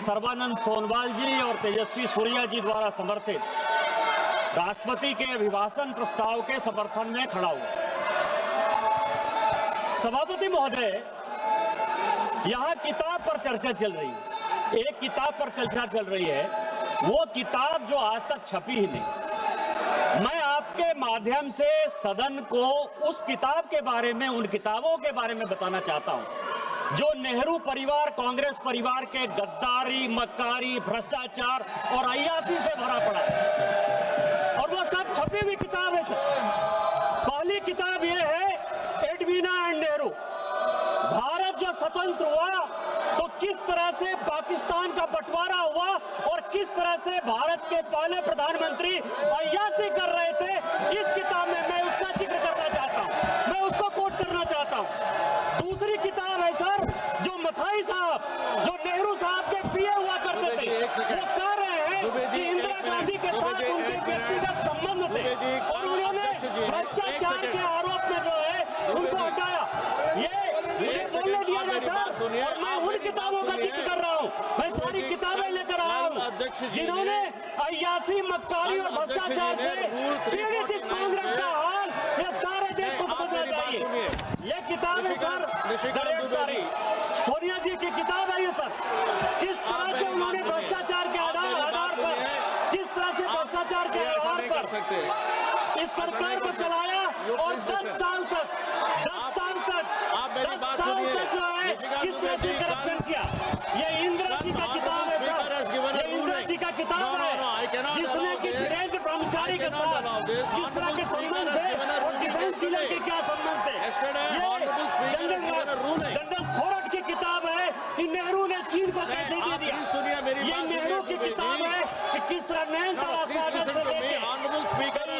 सर्बानंद सोनोवाल जी और तेजस्वी सूर्या जी द्वारा समर्थित राष्ट्रपति के अभिभाषण प्रस्ताव के समर्थन में खड़ा हुआ। सभापति महोदय, यहाँ किताब पर चर्चा चल रही है, एक किताब पर चर्चा चल रही है, वो किताब जो आज तक छपी ही नहीं। मैं आपके माध्यम से सदन को उस किताब के बारे में, उन किताबों के बारे में बताना चाहता हूं जो नेहरू परिवार, कांग्रेस परिवार के गद्दारी, मक्कारी, भ्रष्टाचार और अय्यासी से भरा पड़ा है, और वो सब छपी हुई किताब है सर। पहली किताब ये है एडवीना एंड नेहरू। भारत जो स्वतंत्र हुआ तो किस तरह से पाकिस्तान का बंटवारा हुआ और किस तरह से भारत के पहले प्रधानमंत्री अय्यासी कर रहे थे, इस किताब में मैं उसका जिक्र करना चाहता हूं, मैं उसको कोट करना चाहता हूं। दूसरी किताब है सर, जो मथाई साहब, जो नेहरू साहब के पीए हुआ करते थे, वो कह रहे हैं कि इंदिरा गांधी के साथ उनके व्यक्तिगत संबंध थे और उन्होंने भ्रष्टाचार के आरोप में जो है उनको हटाया। ये मुझे बोलने दिया जाए सर, और मैं उन किताबों का जिक्र कर रहा हूँ, मैं सारी किताबें लेकर आया हूँ जिन्होंने अय्यासी, मक्कारी और भ्रष्टाचार से पीड़ित इस कांग्रेस का हाल ये सारे देश को समझना चाहिए। ये किताब है सर, दरेक सारी सोनिया जी की किताब है ये सर। किस तरह से उन्होंने भ्रष्टाचार के आधार पर, किस तरह से भ्रष्टाचार के आधार पर इस सरकार को चलाया और 10 साल तक जो है किस तरह से करप्शन किया। ये इंदिरा जी का किताब है सर, ये इंदिरा जी का किताब है जिसने कि वीरेंद्र ब्रह्मचारी के साथ किस तरह के संबंध थे और डिफेंस डीलर के क्या संबंध थे। ये जनरल थोरट की किताब है कि नेहरू ने चीन को कैसे दे दिया। ये नेहरू की किताब है कि किस तरह नैनतारा सागर से लेके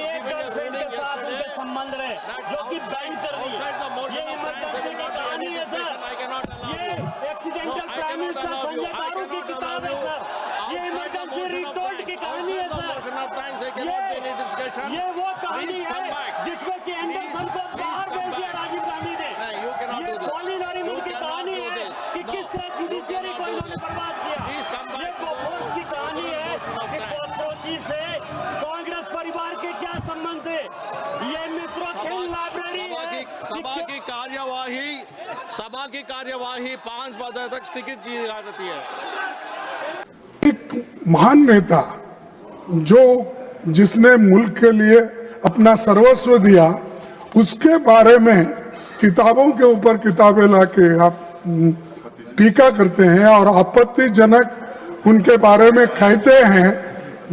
एक गर्लफ्रेंड के साथ उनके संबंध रहे जो कि बैन कर दी। ये इमरजेंसी की कहानी है सर, ये एक्सीडेंटल प्राइम मिनिस्टर संजय गारू की किताब है सर, ये इमरजेंसी रिटोल्ड की कहानी है सर, ये वो कहानी है जिसमें कि एंडरसन को बाहर भेज दिया राजीव गांधी ने। ये कॉलिन हरीमन की कहानी है कि किस तरह जुडिशियरी को इन्होंने बर्बाद किया। ये बोफोर्स की कहानी है कि कॉकरोची से कांग्रेस परिवार के क्या संबंध थे। ये मित्रों लाइब्रेरी है। सभा की कार्यवाही 5 बजे तक स्थगित की जा सकती है। एक महान नेता जो जिसने मुल्क के लिए अपना सर्वस्व दिया, उसके बारे में किताबों के ऊपर किताबें लाके आप टीका करते हैं और आपत्तिजनक उनके बारे में कहते हैं,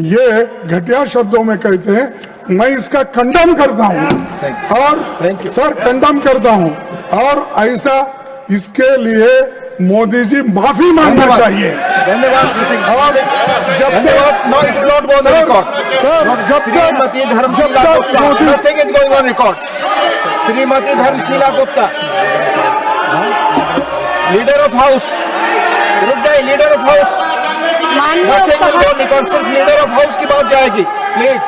ये घटिया शब्दों में कहते हैं। मैं इसका खंडन करता हूं और सर खंडन करता हूं, और ऐसा इसके लिए मोदी जी माफी मांगना चाहिए। धन्यवाद। और जब Shrimati Dharmshila Gupta, leader of house, रुक जाए, लीडर ऑफ हाउस, सिर्फ लीडर ऑफ हाउस की बात जाएगी प्लीज।